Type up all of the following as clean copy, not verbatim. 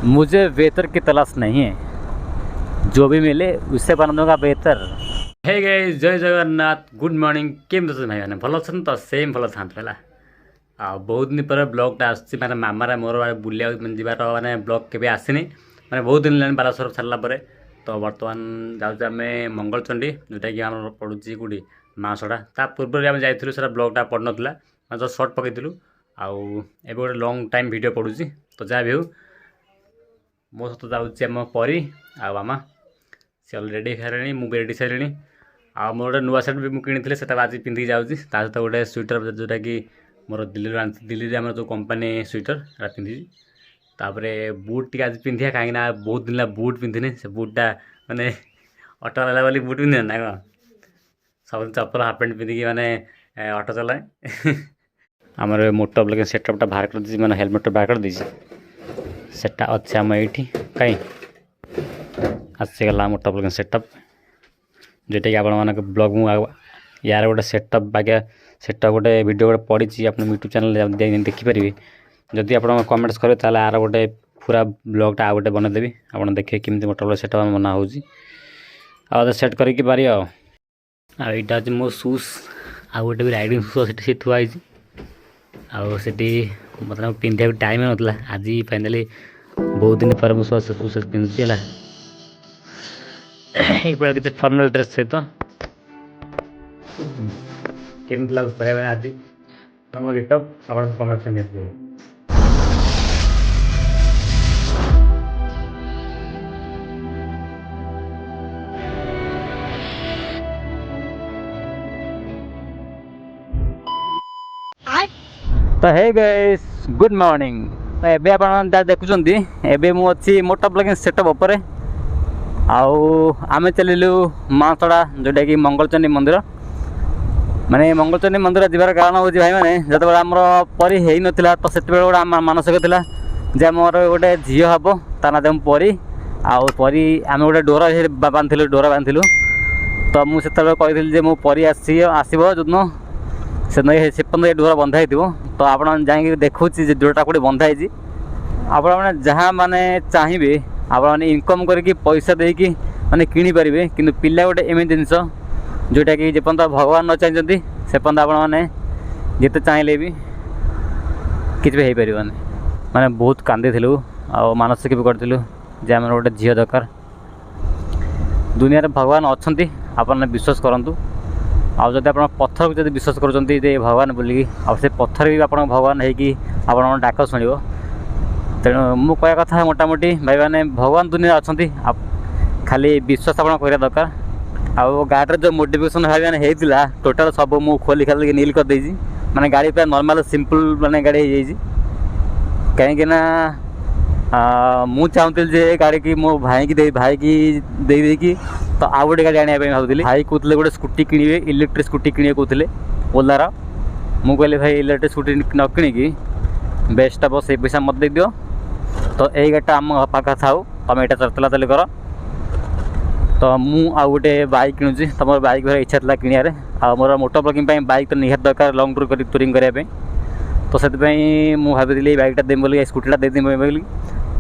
मुझे बेहतर की तलाश नहीं है, जो भी मिले उससे बना दूंगा बेहतर। हे गाइस, जय जगन्नाथ, गुड मॉर्निंग। केम तो भाई मैंने भल अच्छे तो सेम भल था पहला आ बहुत दिन पर ब्लॉगटा आसी मैंने मामार मोर बुलिया जीवार मैंने ब्लॉग के आसनी मैंने बहुत दिन लाइन बालासर छाड़ा पर। तो बर्तमान जाऊँ आम मंगलचंडी जोटा कि आम पड़ू कौटी मासड़ा ता पूर्व आम जाइलु सर ब्लॉगटा पड़ नाला जस्ट सर्ट पकईलु आउ ए गोटे लंग टाइम वीडियो पड़ूसी। तो जहाँ भी हो मो सहित जाऊँगी आम परी आमा सी रेडी सारे मुझे रेडी सारे आ मोर गोटे नुआ सर्ट भी मुझे किनी से आज पिंधिक जाऊँगी सहित गोटे स्वेटर जोटा कि मोर दिल्ली आम जो कंपनी स्वेटर पिंधि तापर बुट टी आज पिंधिया कहीं बहुत दिन बुट पिंधिनी से बुटा माने अटो चला बोली बुट पिंधि ना कौन सब चप्पल हाफ पैंट पिंधिकी माने अटो चलाए आमर मोटर ब्लॉगिंग सेटअपटा बाहर कर दी मैंने हेलमेट बाहर कर दी सेटा अच्छे आम ये कहीं आसीगला मोटर ब्लॉगिंग सेटअप जोटा कि आपण ब्लॉग मु यार गोटे सेटअप बागे सेटअप गोटे वीडियो गोटे पड़ी आप यूट्यूब चैनल देखिपारे जदि आप कमेंट्स करेंगे ताल आर गोटे पूरा ब्लॉगटा आ गोटे बनईदेवी आप देखिए केमी मोटर ब्लॉग सेटअप बना हो सेट करके पारि आईटा हूँ मो सुज आ गोटे भी राइडिंग सुज से थुआई आठी मतलब पिंधा टाइम नाला आज फाइनाली बहुत दिन पर मुझे सुज पिंधुची ये फॉर्मल ड्रेस सहित केमती लगे कहना आज तुम गिटअप आप कमेंट तो हे गाइस गुड मॉर्निंग। तो एबे आपण देखुछंती एबे मु अछि मोटर ब्लॉगिंग सेटअप ऊपर आमे चलिलु मासड़ा जोटा कि मंगलचंडी मंदिर माने मंगलचंडी मंदिर जीवार कारण हो भाई मैंने जब आम परी हो नाला तो से गोटे मानसिक था जे मोर गोटे झील हम ता ना परी आउ परी आम गोटे डोर बांधिलु डोर बांधिलु तो मुझे कही मो परी आसब जो से पर्यटन ये डोर बंधाई तो आप देखुँ डोरटा कौटे बंधाई आप जहाँ माने चाहिए आप इनकम करके पैसा देकी माने किनी पारे कि पिला गोटे एमती जिनस जोटा कि जेपर्यंत भगवान न चाहते से पर्यंत आप मैंने जिते चाहिए भी किसी भी हो पार माने बहुत कांदी थिलु आ मानसिक भी करूँ जे आम गोटे झील दरकार दुनिया भगवान अच्छा आप विश्वास करूँ आउ जब आप पत्थर को जब विश्वास करुँचे भगवान बोलिकी आ से पत्थर भी आप भगवान हो डाक शुणव तेणु मु कह कथा मोटामोटी भाई मैंने भगवान दुनिया अच्छा खाली विश्वास आप दरकार आउ गाड़ी जो मोटिवेशन भाई मैंने होता टोटाल सब मु खोली खाली नील कर देजी माने गाड़ी पूरा नॉर्मल सिंपल माने गाड़ी हो कहीं मु चाहूँगी जे गाड़ी की मो भाई की देकी तो आउ गोटे गाड़ी आने भावुली भाई कहते गोटे स्कूटी किणे इलेक्ट्रिक स्कूटी किणे कहते ओलार मु कहली भाई इलेक्ट्रिक स्कूटी न किणिकी बेस्ट हम से पैसा मत दे दियो तो यही गाड़ीटा आम पाखे थाऊ तुम यहाँ चला चली कर तो मु आउ गोटे बाइक किणुची तो मोर बाइक भाई इच्छा था किणियारे आ मोर मोटर ब्लॉगिंग बाइक तो निहाती दरकार लंग टूर कर टूरिंग करने तो से भाई बाइकटा देम बोली स्कूटीटा देदेम बोली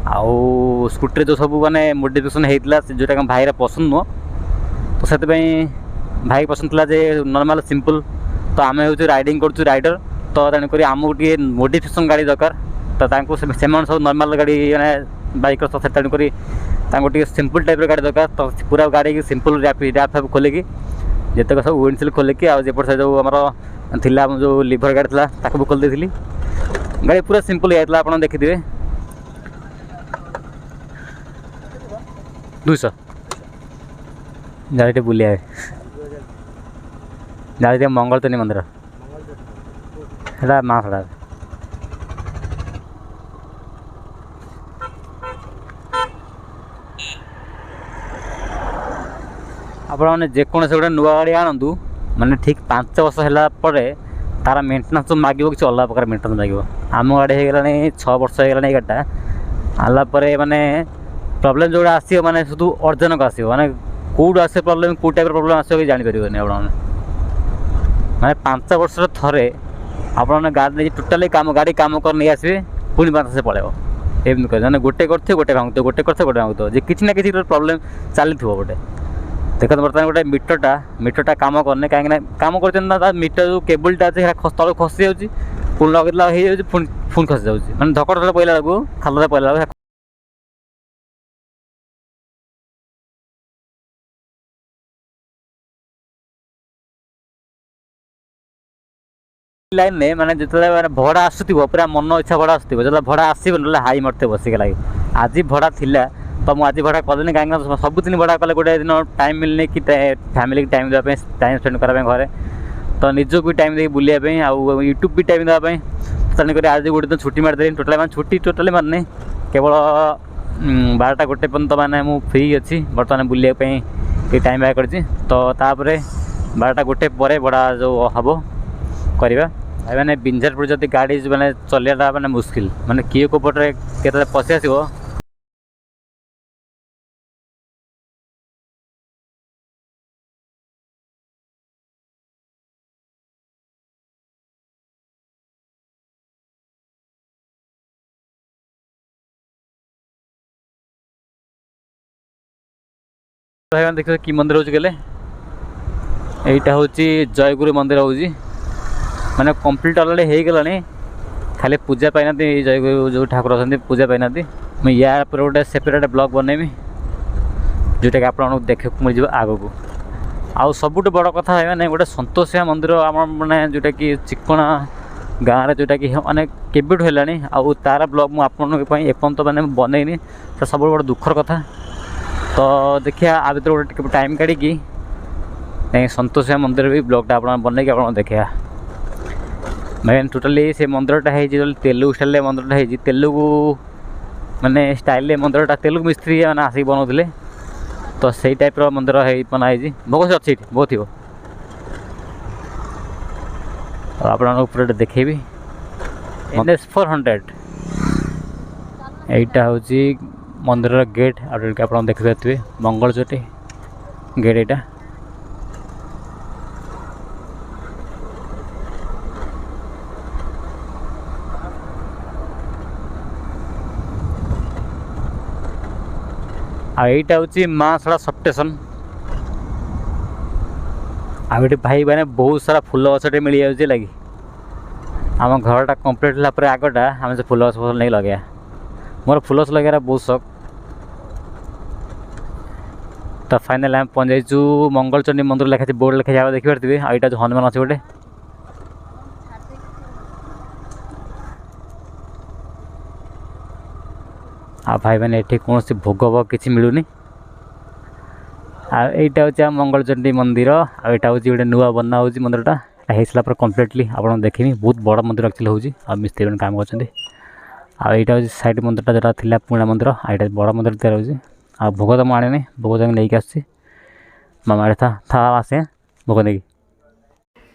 आउ स्कूटी जो सब माने मोटिवेशन होता जोटा भाईर पसंद नुह तो से भाई पसंद था जे नॉर्मल सिंपल तो आम हूँ राइडिंग करूँ राइडर तो तेणुक आमको टे मोटिवेशन गाड़ी दरकार तो से सब नॉर्मल गाड़ी मैंने बाइक तो तेणुक टे सिंपल टाइप गाड़ी दरकार तो पूरा गाड़ी की सिंपल रैप खोलिकी जितक सब विंडशिल खोलिकी आजपट से जो आम थिला जो लिभर गाड़ी था ताकू खोल देती गाड़ी पूरा सिंपल जाता आप देखिए 200 जाते बुलिया जाते मंगलचंडी मंदिर है मासड़ा आपने जेकोसी गोटे नुआ गाड़ी आणु माने ठीक 5 वर्ष है तार मेन्टेनान्स तो मांग किसी अलग प्रकार मेन्टेनान्स मांग आम गाड़ी होगा 6 वर्ष होगा गाड़ीटा आलापर माने प्रॉब्लम जोड़ा आसो माने शुद्ध अर्जनक आसो माने कौट आस प्रॉब्लम कौ टाइप प्रॉब्लम आसो कि जानीपर माने 5 वर्ष थे आप गाड़ी टोटाली काम गाड़ी काम कर नहीं आसवे पुणी 5 वर्ष पड़े एमती कह गोटे करते गोटे भांगुथ गोटे करते गोटे भांगुथ जे किसी ना किसी प्रोब्लेम चली गोटे देखो बर्तमान गोटे मीटरटा कम करने कहीं कम कर मीटर जो केबुलटा अच्छे तल खसी जाऊँगी पुणी लगेला हो पुणी खसी जाऊँगी मैंने धकड़ धड़ पड़ा खाल पड़ा लाइन में माने जिते भड़ा आसुव पूरा मन इच्छा भड़ा आसुव जो भड़ा आसो ना हाई मरते बसिक लगे आज भड़ा थिला तो मुझे आज भड़ा कदेनि कहीं सबुदिन भड़ा कले गोटे दिन टाइम मिलनी कि फैमिली टाइम देवाई टाइम स्पेंड कराया घरे तो निजक भी टाइम दे बुलायापी आउ यूट्यूब भी टाइम देवाई तेणुक आज गोटे दिन छुट्टी मारदेली टोटाल मैं छुट्टी टोटाली मारनी केवल 12टा गोटे पर्यंत मैंने मुझे फ्री अच्छी बर्तमान बुलायापी टाइम बाहर कर तो तापर 12टा गोटे पर भड़ा जो हम करवा भाई मैंने बिंझारपुर जब गाड़ी मैंने चलना मैंने मुस्किल माने किए को पटे के पशि आसो भाई मैंने देखिए कि मंदिर हो गले यहीटा हूँ जयगुरु मंदिर हूँ मैंने कम्प्लीट अलरेडी हो गलानी खाली पूजा पाइना जयगुरु जो ठाकुर अच्छा पूजा पाइना मुझे या गोटे सेपरेट ब्लॉग बनैमी जोटा कि आप देखा मिल आग को आउ सबुठ बड़ कथा है मैंने गोटे संतोषिया मंदिर आम मैंने जोटा कि चिकणा गाँव में जोटा कि मैंने केबिट है आउ तार ब्लॉग मुझे एपर्त मैंने बनईनी तो सब बड़ा दुखर कथा तो देखिए आ भर गोटे टाइम काढ़ी संतोषिया मंदिर भी ब्लॉगटा आप बनई आप देखा मैंने टोटाली से मंदिरटा है तेलुगु स्टाइल मंदिरटा है तेलुगु माने स्टाइल मंदिरटा तेलुगु मिस्त्री मैंने आसिक बनाते तो सही टाइप मंदिर है बनाई बहुत अच्छी बहुत थी आप देखेबी NS400 यहीटा हूँ मंदिर गेट आप देखिपे मंगलचोटी गेट यहाँ आईटा हूँ माँसड़ा सब स्टेशन आठ भाई मैंने बहुत सारा फूल गछटे मिल जाए लगे आम घरटा कम्प्लीट है आगटा आम से फूल गछ फसल नहीं लगे मोर फूल गछ लगे बहुत शौक तो फाइनाल आम पहुँच जाइए मंगलचंडी मंदिर लिखाई बोर्ड लिखाई आप देखिपे आईटा जो हनुमान अच्छे गोटे आ भाई मैंने ये कौन सी भोग भोग किसी मिलूनी आईटा हूँ मंगलचंडी मंदिर आईटा हूँ गोटे नुआ बना हो मंदिरटा होता कम्प्लीटली आप देखी बहुत बड़ा मंदिर एक्चुअली हूँ आ मिस्त्री मैंने काम कर आईटा हूँ साइड मंदिरटा जोटा था पुणा मंदिर आईटा बड़ा मंदिर तैयार हो आ भोग तो मुझे आने भोग जाके नहीं आसी मामा था आसे भोग नहीं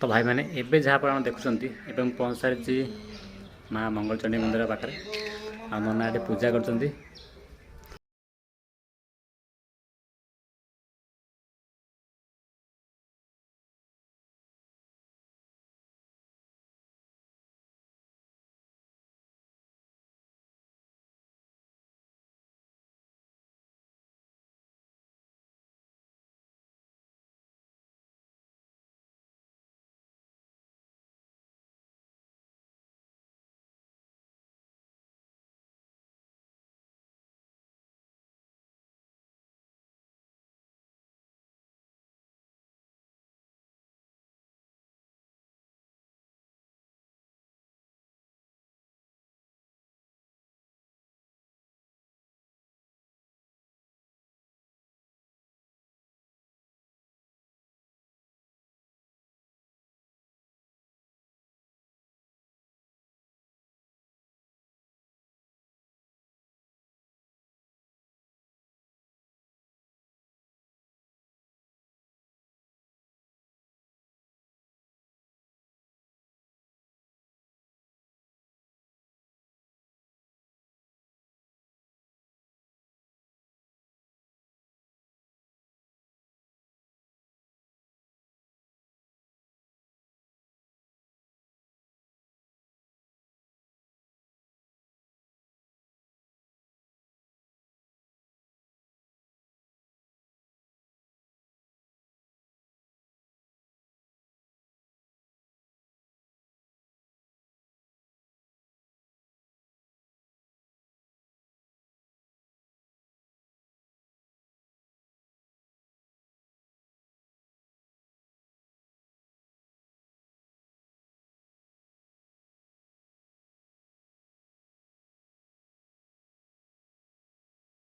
तो भाई मैंने एवं जहाँ पर देखुं पहुँच सारी माँ मंगलचंडी मंदिर पाखे आ नना ये पूजा कर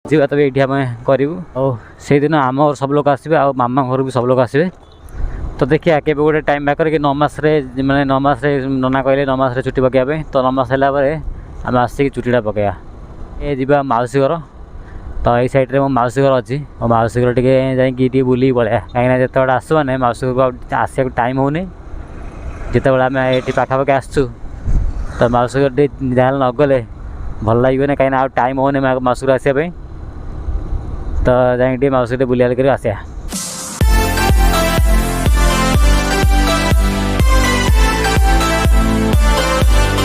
ଯିବା ତ ଏଇଠି ଆମେ କରିବୁ। ଆଉ ସେଇଦିନ ଆମ ଘର ସବୁ ଲୋକ ଆସିବେ ଆଉ ମାମା ଘରୁ ବି ସବୁ ଲୋକ ଆସିବେ। ତ ଦେଖିବା କେବେ ଗୋଟେ ଟାଇମ୍ ବାହାର କରିକି 9 ମାସରେ ମାନେ 9 ମାସରେ ନନା କହିଲେ 9 ମାସରେ ଚୁଟି ପକାଇବା ପାଇଁ। ତ 9 ମାସ ହେଲା ପରେ ଆମେ ଆସିକି ଚୁଟିଟା ପକାଇବା। ଏ ଯିବା ମାଉସୀ ଘର। ତ ଏଇ ସାଇଡ଼୍ରେ ମୋ ମାଉସୀ ଘର ଅଛି। ମୋ ମାଉସୀ ଘର ଟିକେ ଯାଇକି ଟିକେ ବୁଲିକି ପଳେଇବା। କାହିଁକିନା ଯେତେବେଳେ ଆସୁ ମାନେ ମାଉସୀ ଘରକୁ ଆଉ ଆସିବାକୁ ଟାଇମ୍ ହେଉନି। ଯେତେବେଳେ ଆମେ ଏଠି ପାଖାପାଖି ଆସୁଛୁ ତ ମାଉସୀ ଘର ଟିକେ ଯାହାହେଲେ ନ ଗଲେ ଭଲ ଲାଗିବନି। କାହିଁକିନା ଆଉ ଟାଇମ୍ ହେଉନି ମାଉସୀ ଘର ଆସିବା ପାଇଁ। ତ ଯାଇକି ଟିକେ ମାଉସୀ ଘର ବୁଲିବାଲି କରି ଆସିବା।